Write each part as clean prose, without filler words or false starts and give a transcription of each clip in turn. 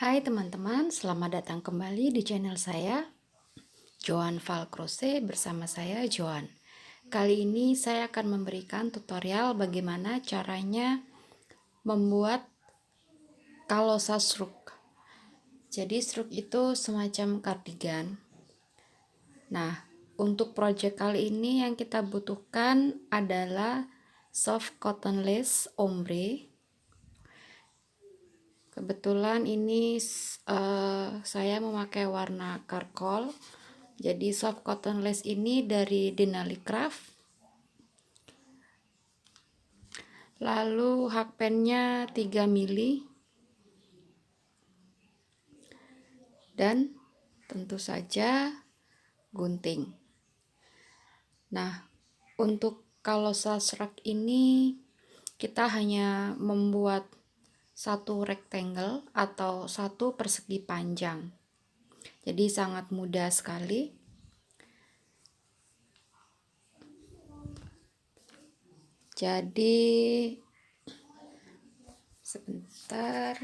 Hai teman-teman, selamat datang kembali di channel saya, Joan Val Crochet bersama saya Joan. Kali ini saya akan memberikan tutorial bagaimana caranya membuat kalosa shrug. Jadi shrug itu semacam kardigan. Nah, untuk project kali ini yang kita butuhkan adalah soft cotton lace ombre. Kebetulan ini saya memakai warna charcoal. Jadi soft cotton lace ini dari Denali Craft. Lalu hakpennya 3 mili. Dan tentu saja gunting. Nah, untuk kalosa shrug ini kita hanya membuat satu rectangle atau satu persegi panjang. Jadi sangat mudah sekali. Jadi sebentar.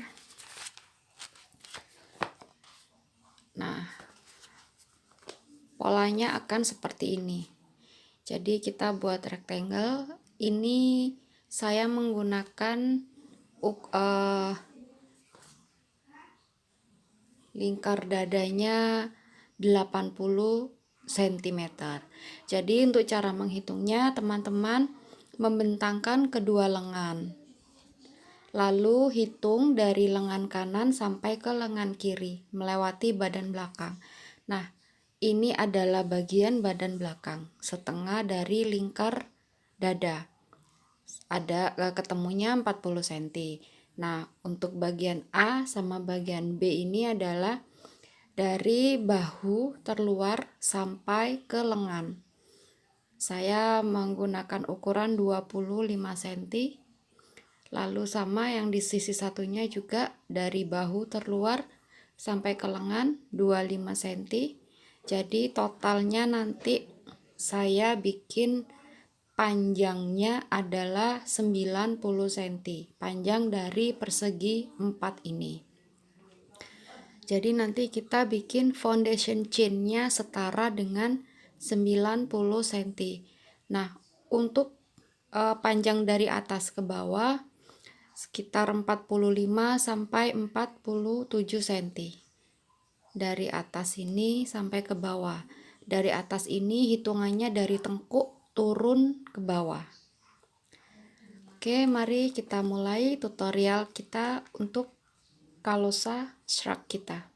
Nah, polanya akan seperti ini. Jadi kita buat rectangle. Ini saya menggunakan lingkar dadanya 80 cm. Jadi untuk cara menghitungnya, teman-teman membentangkan kedua lengan. Lalu hitung dari lengan kanan sampai ke lengan kiri, melewati badan belakang. Nah, ini adalah bagian badan belakang, setengah dari lingkar dada. Ada ketemunya 40 cm. Nah, untuk bagian A sama bagian B ini adalah dari bahu terluar sampai ke lengan. Saya menggunakan ukuran 25 cm. Lalu sama yang di sisi satunya juga dari bahu terluar sampai ke lengan 25 cm. Jadi totalnya nanti saya bikin panjangnya adalah 90 cm. Panjang dari persegi 4 ini. Jadi nanti kita bikin foundation chain-nya setara dengan 90 cm. Nah, untuk panjang dari atas ke bawah sekitar 45 sampai 47 cm. Dari atas ini sampai ke bawah. Dari atas ini hitungannya dari tengkuk turun ke bawah. Oke, mari kita mulai tutorial kita untuk kalosa shrug kita.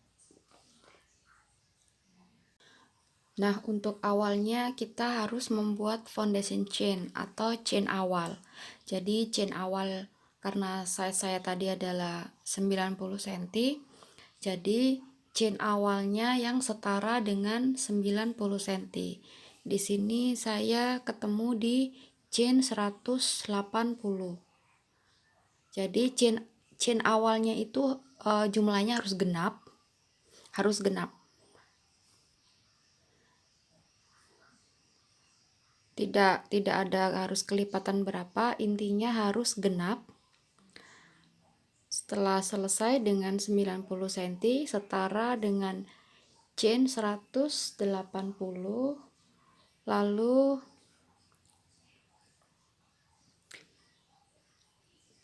Nah, untuk awalnya kita harus membuat foundation chain atau chain awal. Jadi chain awal karena size saya tadi adalah 90 cm. Jadi chain awalnya yang setara dengan 90 cm. Di sini saya ketemu di chain 180. Jadi chain awalnya itu jumlahnya harus genap. Tidak ada harus kelipatan berapa, intinya harus genap. Setelah selesai dengan 90 cm setara dengan chain 180, lalu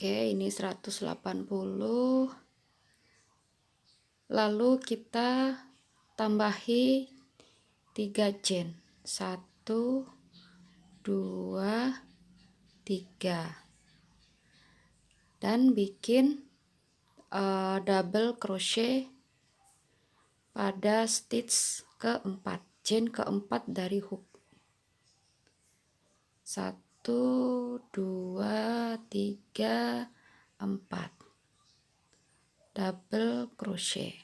ini 180, lalu kita tambahi 3 chain, 1 2 3, dan bikin double crochet pada stitch keempat, chain keempat dari hook. 1 2 3 4, double crochet.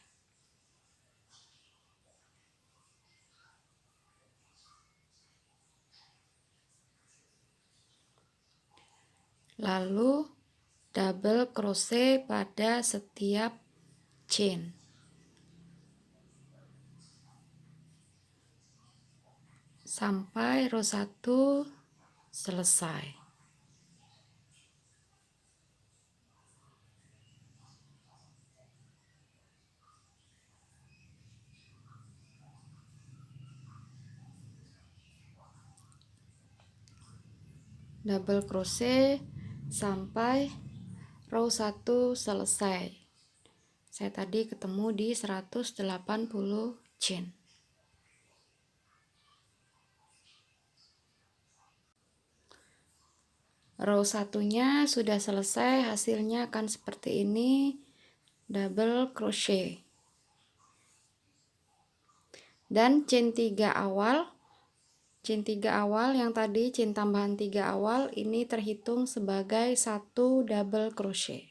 Lalu double crochet pada setiap chain. Sampai row 1 selesai. double crochet sampai row 1 selesai. Saya tadi ketemu di 180 chain. Row satunya sudah selesai, hasilnya akan seperti ini, double crochet. Dan chain 3 awal yang tadi chain tambahan 3 awal ini terhitung sebagai 1 double crochet.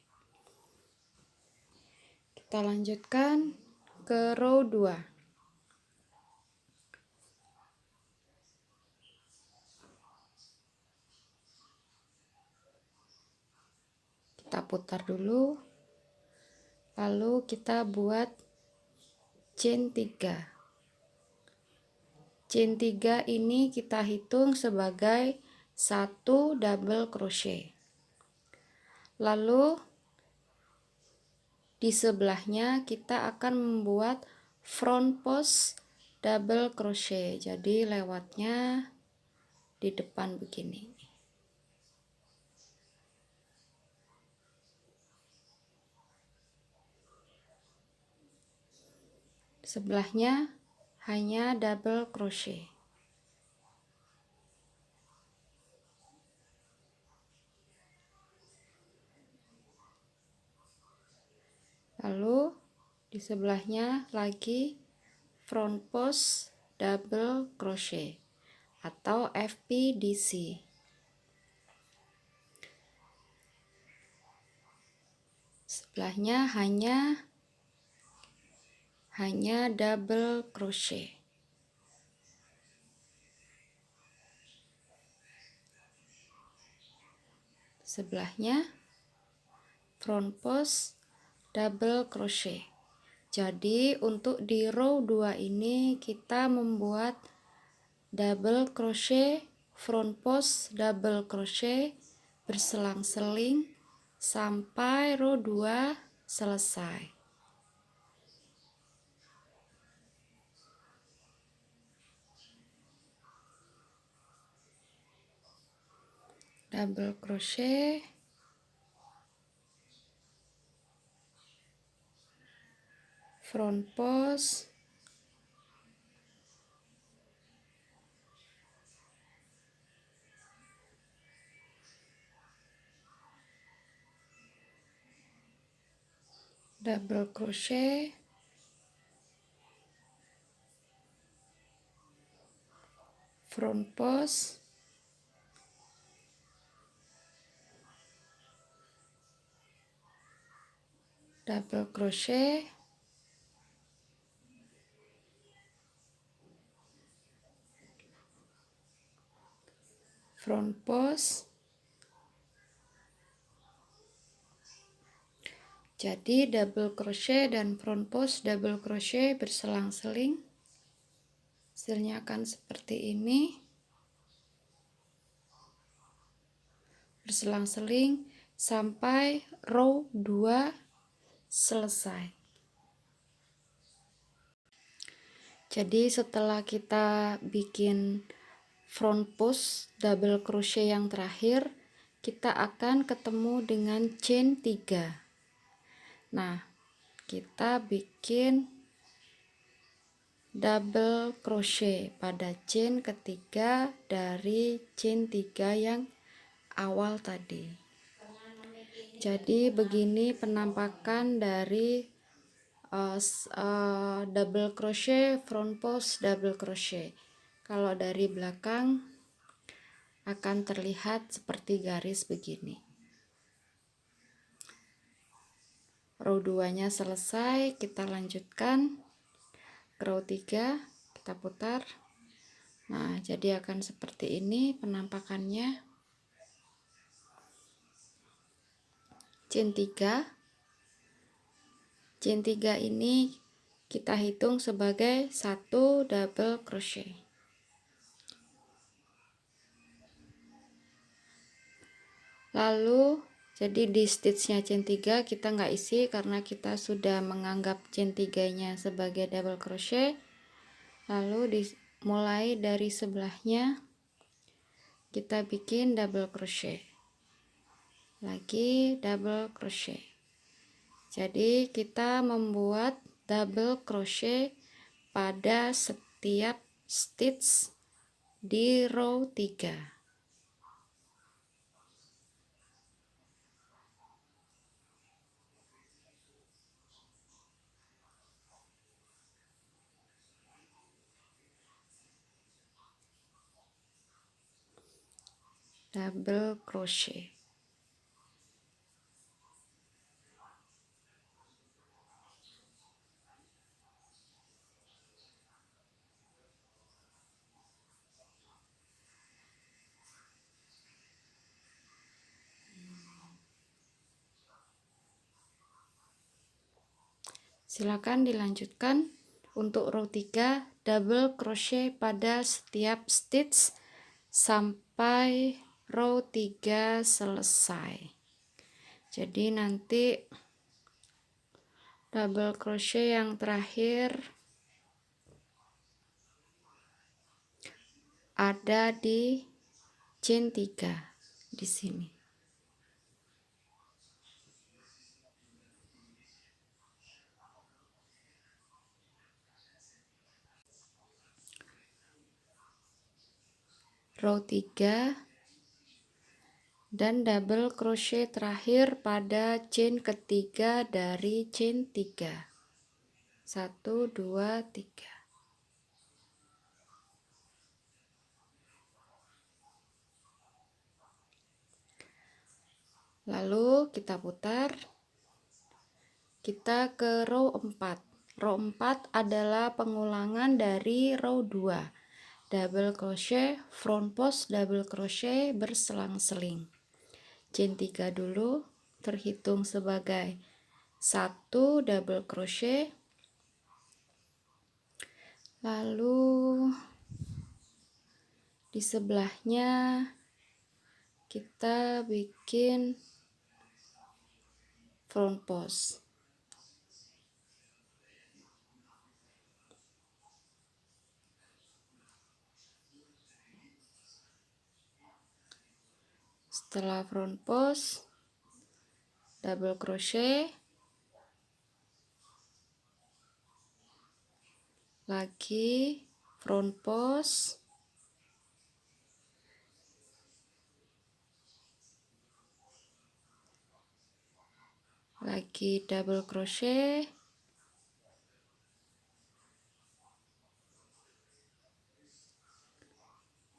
Kita lanjutkan ke row 2. Kita putar dulu, lalu kita buat chain 3. Chain 3 ini kita hitung sebagai 1 double crochet. Lalu di sebelahnya kita akan membuat front post double crochet. Jadi lewatnya di depan begini. Sebelahnya hanya double crochet. Lalu di sebelahnya lagi front post double crochet atau FPDC. Sebelahnya hanya double crochet. Sebelahnya front post double crochet. Jadi untuk di row 2 ini kita membuat double crochet, front post double crochet berselang-seling sampai row 2 selesai. Double crochet, front post, double crochet, front post, double crochet, front post. Jadi double crochet dan front post double crochet berselang-seling. Hasilnya akan seperti ini. Berselang-seling sampai row 2 selesai. Jadi setelah kita bikin front post double crochet yang terakhir, kita akan ketemu dengan chain 3. Nah, kita bikin double crochet pada chain ketiga dari chain 3 yang awal tadi. Jadi begini penampakan dari double crochet, front post double crochet. Kalau dari belakang akan terlihat seperti garis begini. Row 2-nya selesai, kita lanjutkan ke row 3, kita putar. Nah, jadi akan seperti ini penampakannya. Chain 3. Chain 3 ini kita hitung sebagai 1 double crochet. Lalu jadi di stitchnya chain 3 kita nggak isi karena kita sudah menganggap chain 3-nya sebagai double crochet. Lalu mulai dari sebelahnya kita bikin double crochet, lagi double crochet. Jadi kita membuat double crochet pada setiap stitch di row 3. Double crochet. Silakan dilanjutkan. Untuk row 3 double crochet pada setiap stitch sampai row 3 selesai. Jadi nanti double crochet yang terakhir ada di chain 3 di sini. Row 3 dan double crochet terakhir pada chain ketiga dari chain 3. 1 2 3. Lalu kita putar. Kita ke row 4. Row 4 adalah pengulangan dari row 2. Double crochet, front post, double crochet, berselang-seling. Chain 3 dulu, terhitung sebagai 1 double crochet. Lalu di sebelahnya kita bikin front post. Setelah front post, double crochet, lagi front post, lagi double crochet,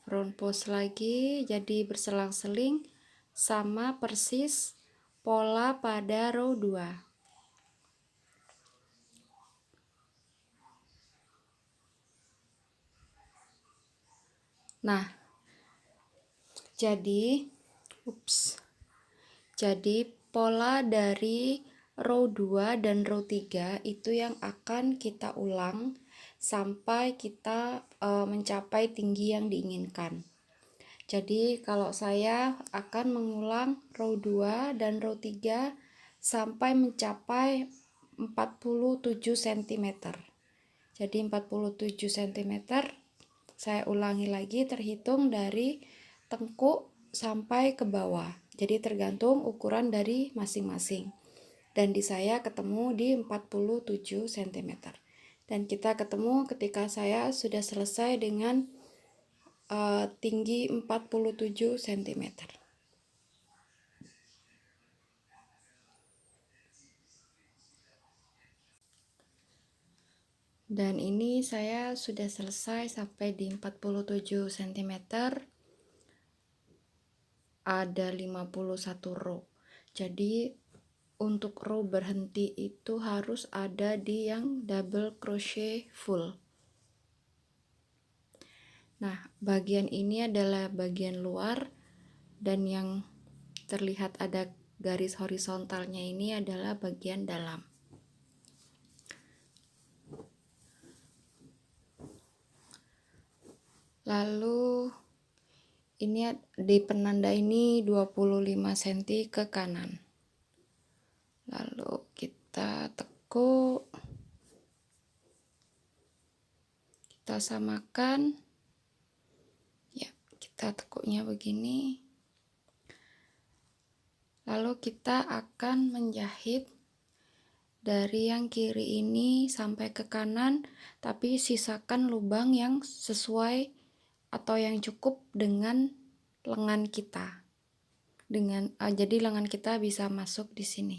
front post lagi, jadi berselang-seling, sama persis pola pada row 2. Nah, jadi pola dari row 2 dan row 3 itu yang akan kita ulang sampai kita mencapai tinggi yang diinginkan. Jadi kalau saya akan mengulang row 2 dan row 3 sampai mencapai 47 cm. Jadi 47 cm saya ulangi lagi, terhitung dari tengkuk sampai ke bawah. Jadi tergantung ukuran dari masing-masing. Dan di saya ketemu di 47 cm. Dan kita ketemu ketika saya sudah selesai dengan tinggi 47 cm. Dan ini saya sudah selesai sampai di 47 cm. Ada 51 row. Jadi untuk row berhenti itu harus ada di yang double crochet full. Nah, bagian ini adalah bagian luar, dan yang terlihat ada garis horizontalnya ini adalah bagian dalam. Lalu ini di penanda ini 25 cm ke kanan. Lalu kita tekuk, kita samakan. Ya, kita kita tekuknya begini. Lalu kita akan menjahit dari yang kiri ini sampai ke kanan, tapi sisakan lubang yang sesuai atau yang cukup dengan lengan kita. Jadi lengan kita bisa masuk di sini.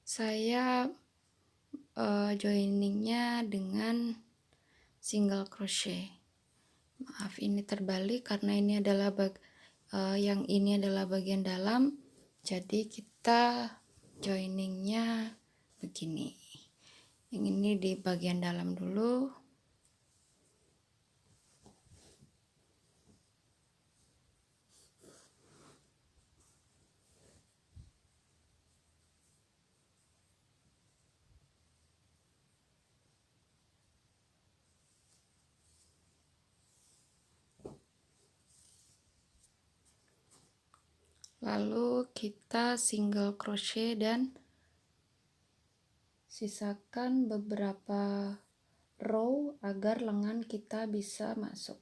Saya joiningnya dengan single crochet. Maaf, ini terbalik karena ini adalah yang ini adalah bagian dalam, jadi kita joiningnya begini. Yang ini di bagian dalam dulu. Lalu kita single crochet dan sisakan beberapa row agar lengan kita bisa masuk.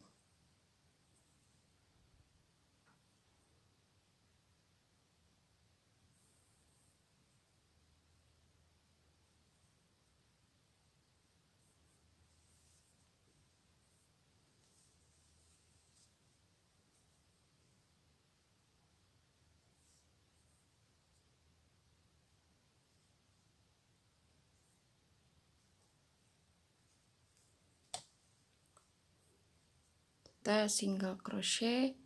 Kita single crochet,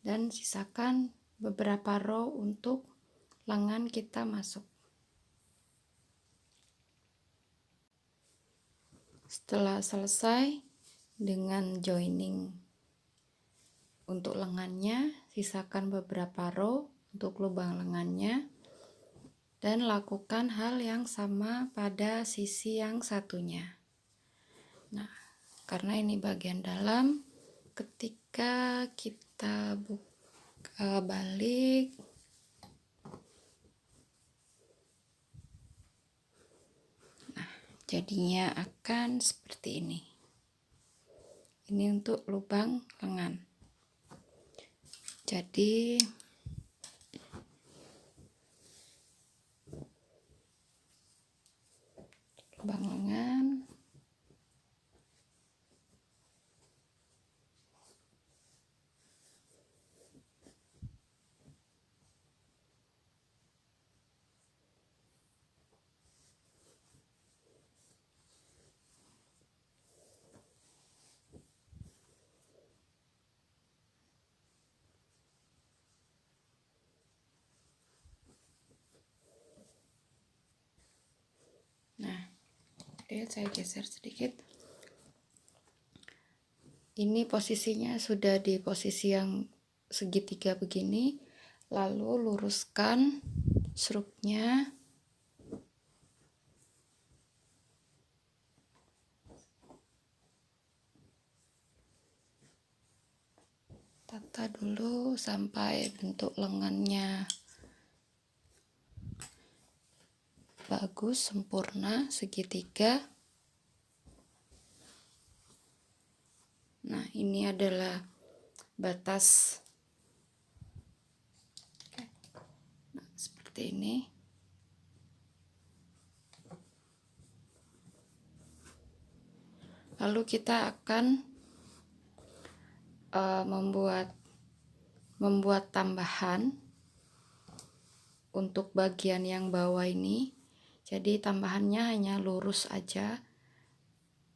dan sisakan beberapa row untuk lengan kita masuk. Setelah selesai dengan joining untuk lengannya, sisakan beberapa row untuk lubang lengannya dan lakukan hal yang sama pada sisi yang satunya. Nah, karena ini bagian dalam, ketika kita buka balik, nah jadinya akan seperti ini. Ini untuk lubang lengan. Jadi lubang lengan, saya geser sedikit. Ini posisinya sudah di posisi yang segitiga begini, lalu luruskan struknya, tata dulu sampai bentuk lengannya bagus, sempurna, segitiga. Nah, ini adalah batas. Nah, seperti ini. Lalu kita akan membuat tambahan untuk bagian yang bawah ini. Jadi tambahannya hanya lurus aja,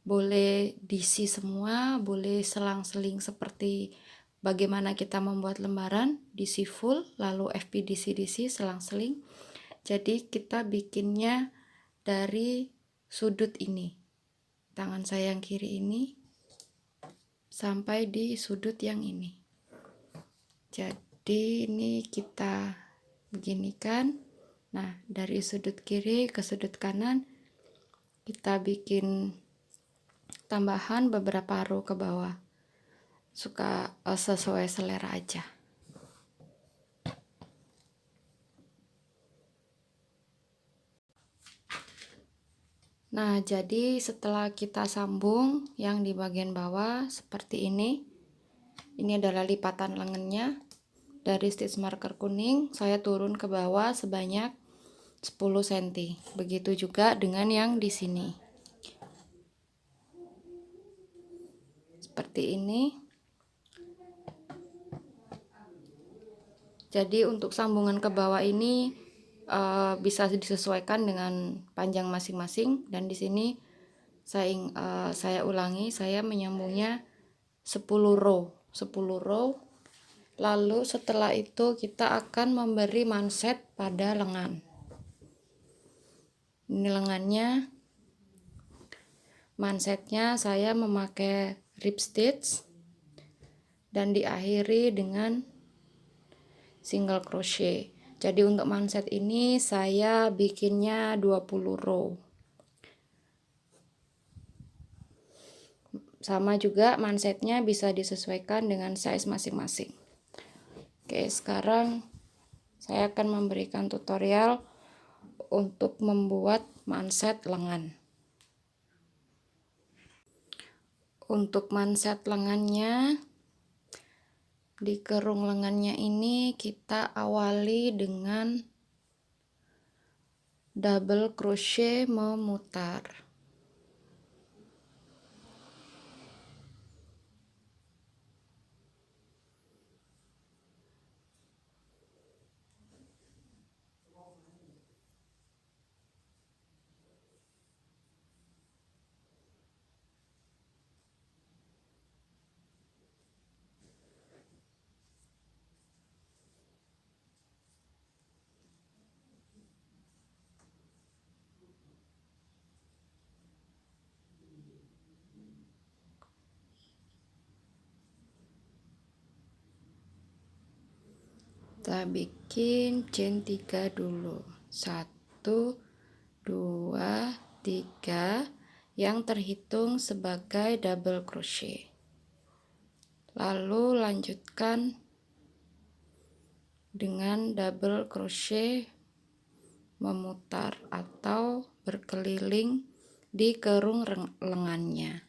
boleh diisi semua, boleh selang-seling seperti bagaimana kita membuat lembaran DC full, lalu FP DC selang-seling. Jadi kita bikinnya dari sudut ini, tangan saya yang kiri ini, sampai di sudut yang ini. Jadi ini kita beginikan. Nah, dari sudut kiri ke sudut kanan kita bikin tambahan beberapa row ke bawah. Sesuai selera aja. Nah, jadi setelah kita sambung yang di bagian bawah seperti ini adalah lipatan lengannya. Dari stitch marker kuning saya turun ke bawah sebanyak 10 cm. Begitu juga dengan yang di sini. Seperti ini. Jadi untuk sambungan ke bawah ini bisa disesuaikan dengan panjang masing-masing, dan di sini saya ulangi, saya menyambungnya 10 row. Lalu setelah itu kita akan memberi manset pada lengan. Ini lengannya. Mansetnya saya memakai rib stitch dan diakhiri dengan single crochet. Jadi untuk manset ini saya bikinnya 20 row. Sama juga mansetnya bisa disesuaikan dengan size masing-masing. Oke, sekarang saya akan memberikan tutorial untuk membuat manset lengan. Untuk manset lengannya, di kerung lengannya ini kita awali dengan double crochet memutar. Kita bikin chain 3 dulu. 1 2 3 yang terhitung sebagai double crochet. Lalu lanjutkan dengan double crochet memutar atau berkeliling di kerung lengannya.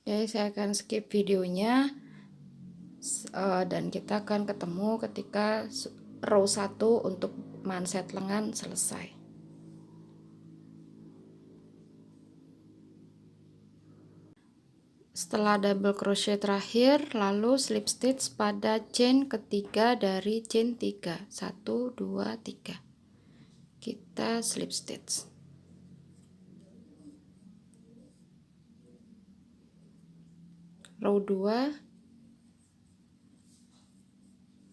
Oke, saya akan skip videonya dan kita akan ketemu ketika row 1 untuk manset lengan selesai. Setelah double crochet terakhir, lalu slip stitch pada chain ketiga dari chain 3. 1 2 3. Kita slip stitch. Row 2,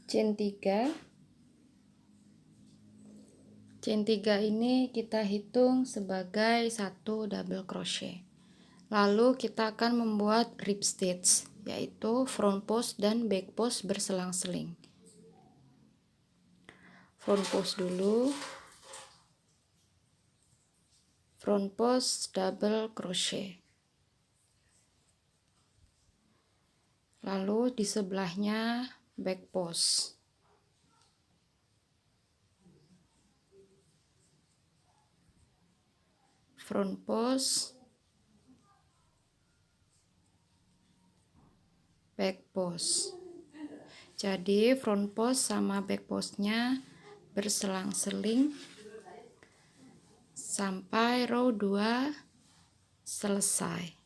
chain 3. Chain 3 ini kita hitung sebagai 1 double crochet. Lalu kita akan membuat rib stitch, yaitu front post dan back post berselang-seling. Front post dulu. Front post double crochet. Lalu di sebelahnya back post. Front post back post. Jadi front post sama back postnya berselang-seling sampai row 2 selesai.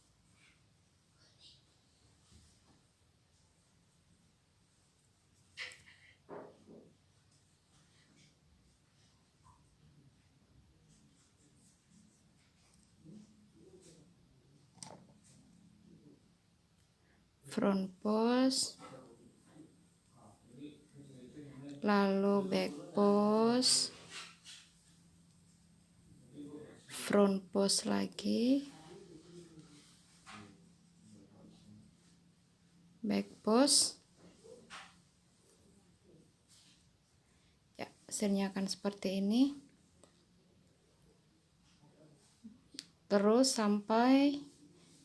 Front post, lalu back post, front post lagi, back post. Ya, hasilnya akan seperti ini. Terus sampai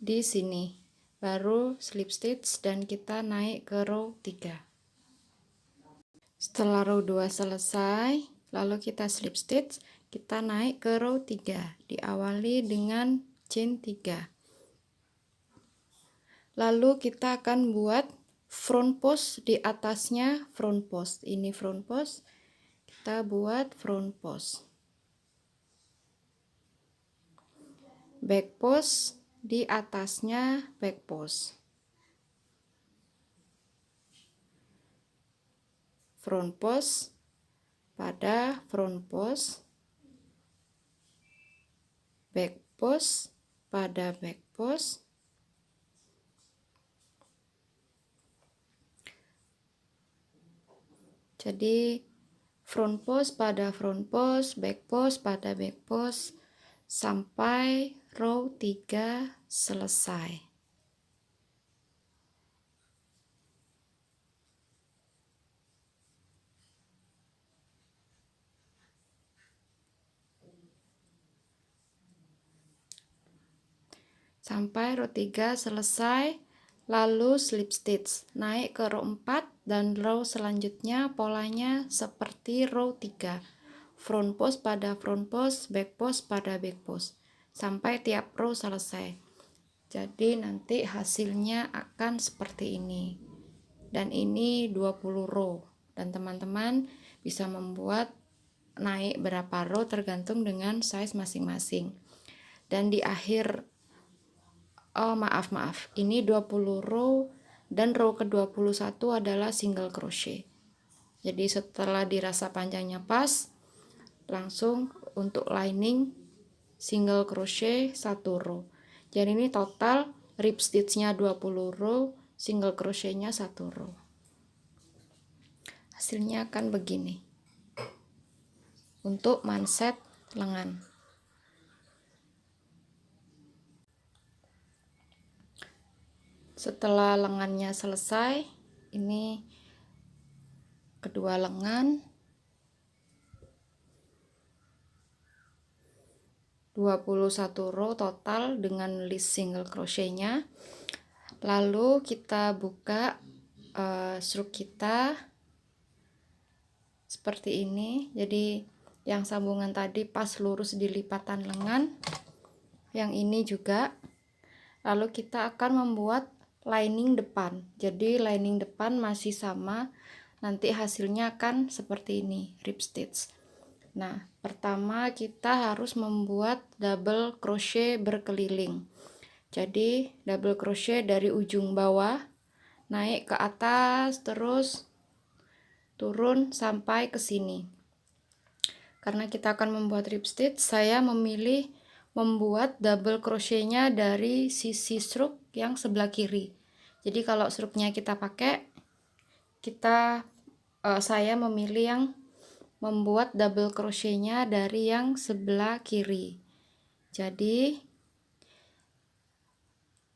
di sini baru slip stitch dan kita naik ke row 3. Setelah row 2 selesai, lalu kita slip stitch, kita naik ke row 3, diawali dengan chain 3. Lalu kita akan buat front post di atasnya front post. Ini front post, kita buat front post. Back post di atasnya back post. Front post pada front post, back post pada back post, jadi front post pada front post, back post pada back post sampai row 3 selesai. Sampai row 3 selesai, lalu slip stitch, naik ke row 4 dan row selanjutnya polanya seperti row 3. Front post pada front post, back post pada back post sampai tiap row selesai. Jadi nanti hasilnya akan seperti ini. Dan ini 20 row dan teman-teman bisa membuat naik berapa row tergantung dengan size masing-masing. Dan di akhir maaf, ini 20 row dan row ke-21 adalah single crochet. Jadi setelah dirasa panjangnya pas, langsung untuk lining single crochet 1 row. Jadi ini total rib stitchnya 20 row, single crochetnya 1 row. Hasilnya akan begini untuk manset lengan. Setelah lengannya selesai, ini kedua lengan, 21 row total dengan list single crochetnya. Lalu kita buka stroke kita seperti ini. Jadi yang sambungan tadi pas lurus di lipatan lengan, yang ini juga. Lalu kita akan membuat lining depan. Jadi lining depan masih sama, nanti hasilnya akan seperti ini, rib stitch. Nah, pertama kita harus membuat double crochet berkeliling. Jadi double crochet dari ujung bawah naik ke atas terus turun sampai ke sini. Karena kita akan membuat rib stitch, saya memilih membuat double crochetnya dari sisi stroke yang sebelah kiri. Jadi kalau stroke-nya kita pakai, saya memilih yang membuat double crochetnya dari yang sebelah kiri. Jadi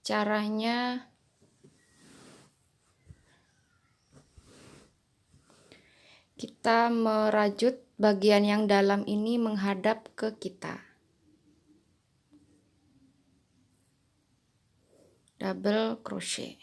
caranya kita merajut bagian yang dalam ini menghadap ke kita. Double crochet.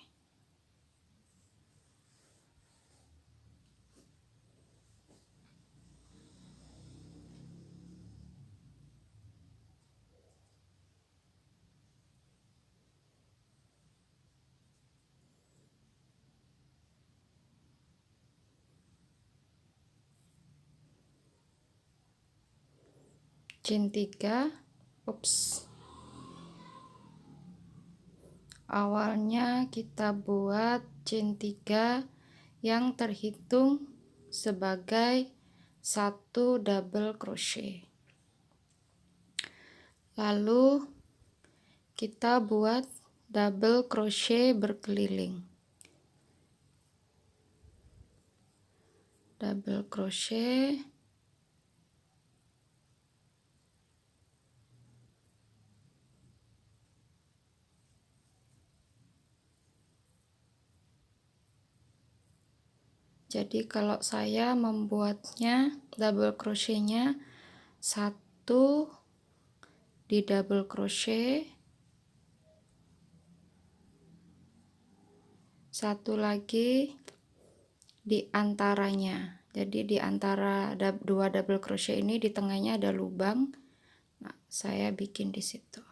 chain 3. Awalnya kita buat chain 3 yang terhitung sebagai 1 double crochet. Lalu kita buat double crochet berkeliling. Double crochet, jadi kalau saya membuatnya double crochetnya 1 di double crochet, 1 lagi di antaranya. Jadi di antara 2 double crochet ini di tengahnya ada lubang. Nah, saya bikin di situ.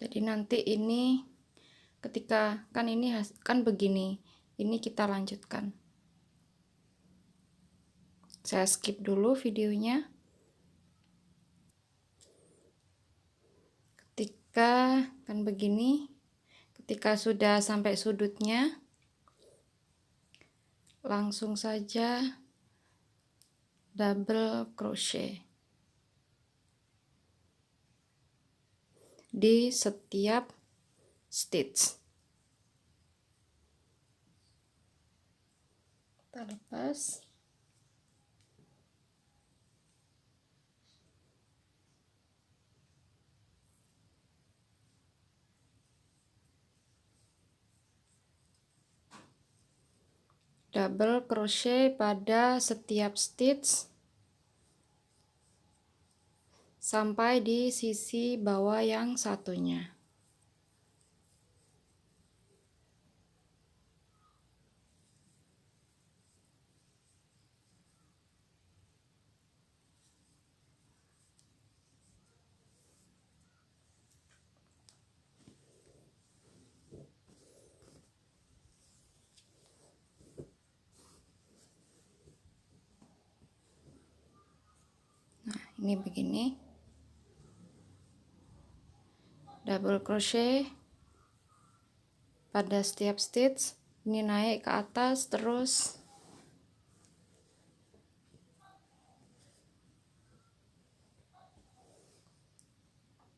Jadi nanti ini ketika kan ini kan begini, ini kita lanjutkan. Saya skip dulu videonya. Ketika kan begini, ketika sudah sampai sudutnya, langsung saja double crochet di setiap stitch. Kita lepas. Double crochet pada setiap stitch sampai di sisi bawah yang satunya. Nah, ini begini. Double crochet pada setiap stitch, ini naik ke atas terus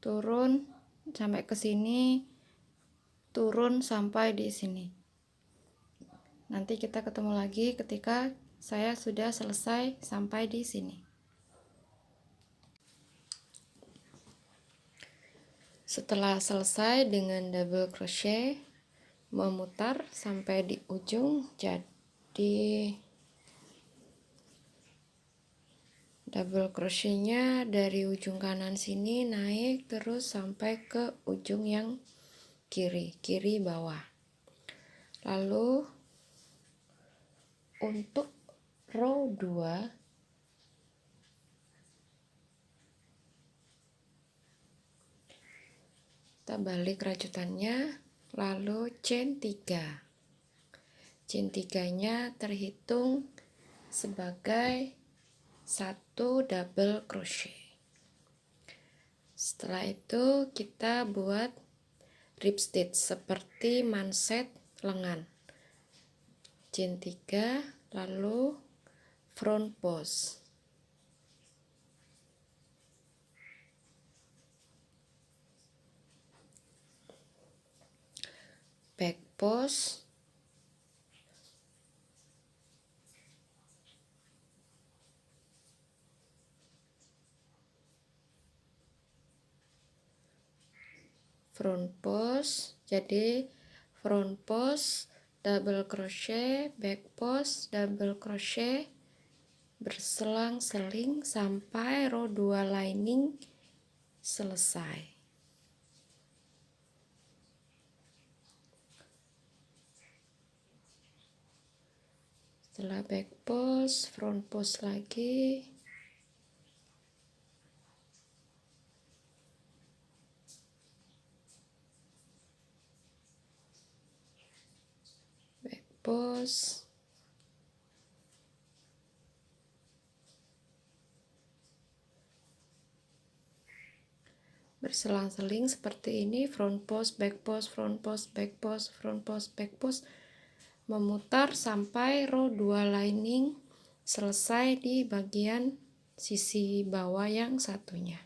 turun sampai ke sini, turun sampai di sini. Nanti kita ketemu lagi ketika saya sudah selesai sampai di sini. Setelah selesai dengan double crochet, memutar sampai di ujung, jadi double crochetnya dari ujung kanan sini naik terus sampai ke ujung yang kiri bawah. Lalu untuk row 2 kita balik rajutannya, lalu chain 3. Chain 3-nya terhitung sebagai 1 double crochet. Setelah itu kita buat rib stitch seperti manset lengan. Chain 3, lalu front post. Back post. Front post. Jadi front post double crochet, back post double crochet, berselang-seling sampai row 2 lining selesai. Setelah back post, front post lagi. Back post. Berselang-seling seperti ini, front post, back post, front post, back post, front post, back post, memutar sampai row 2 lining selesai di bagian sisi bawah yang satunya.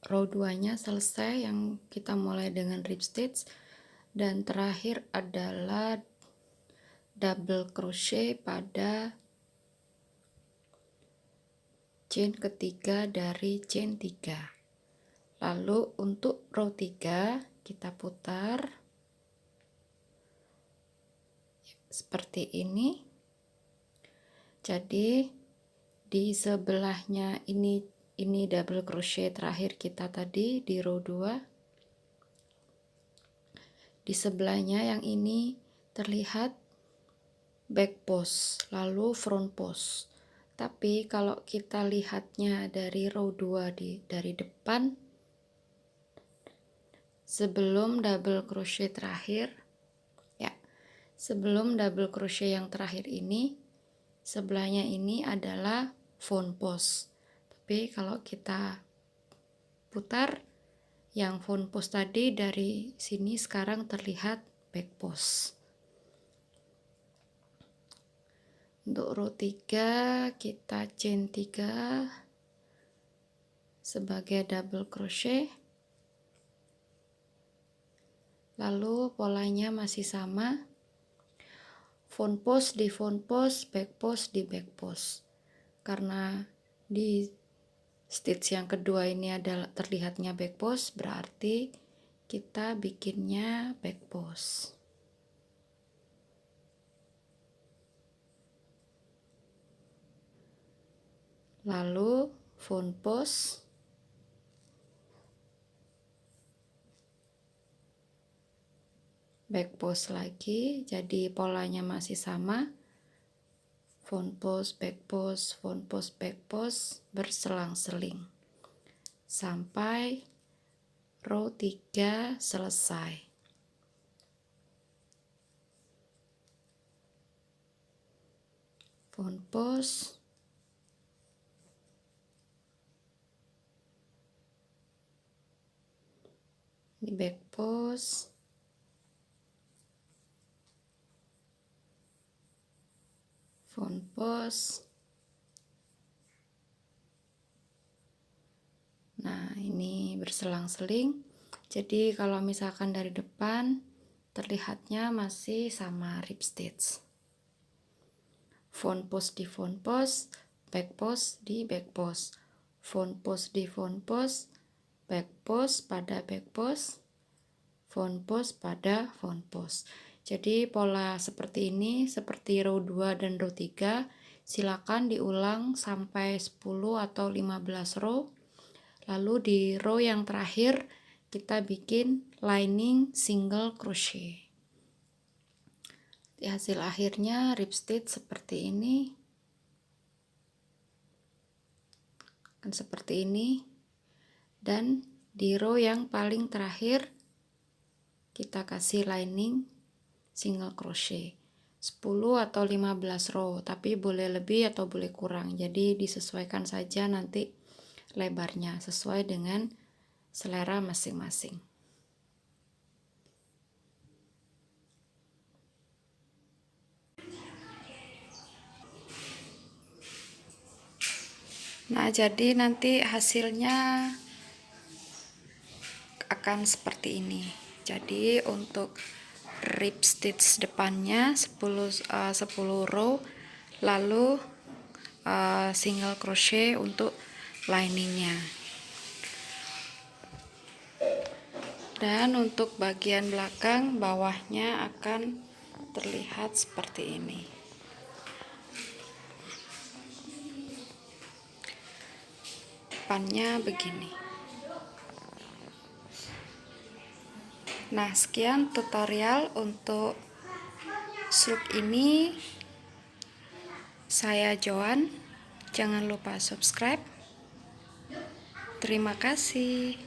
Row 2-nya selesai, yang kita mulai dengan rib stitch, dan terakhir adalah double crochet pada chain ketiga dari chain 3. Lalu untuk row 3 kita putar seperti ini. Jadi di sebelahnya ini double crochet terakhir kita tadi di row 2. Di sebelahnya yang ini terlihat back post, lalu front post. Tapi kalau kita lihatnya dari row 2 dari depan, sebelum double crochet terakhir, ya, sebelum double crochet yang terakhir ini, sebelahnya ini adalah front post. Tapi kalau kita putar, yang front post tadi dari sini sekarang terlihat back post. Untuk row 3 kita chain 3 sebagai double crochet. Lalu polanya masih sama. Front post di front post, back post di back post. Karena di stitch yang kedua ini adalah terlihatnya back post, berarti kita bikinnya back post. Lalu front post, back post lagi, jadi polanya masih sama. Front post, back post, front post, back post, berselang-seling sampai row 3 selesai. Front post, di back post, front post. Nah, ini berselang-seling. Jadi kalau misalkan dari depan terlihatnya masih sama rib stitch. Front post di front post, back post di back post. Front post di front post, back post pada back post, front post pada front post. Jadi pola seperti ini, seperti row 2 dan row 3, silakan diulang sampai 10 atau 15 row. Lalu di row yang terakhir kita bikin lining single crochet. Di hasil akhirnya rib stitch seperti ini. Kan seperti ini. Dan di row yang paling terakhir kita kasih lining single crochet 10 atau 15 row, tapi boleh lebih atau boleh kurang. Jadi disesuaikan saja nanti lebarnya sesuai dengan selera masing-masing. Nah, jadi nanti hasilnya akan seperti ini. Jadi untuk rib stitch depannya 10 row, lalu single crochet untuk liningnya. Dan untuk bagian belakang, bawahnya akan terlihat seperti ini. depannya begini. Nah, sekian tutorial untuk slug ini. Saya Joan. Jangan lupa subscribe. Terima kasih.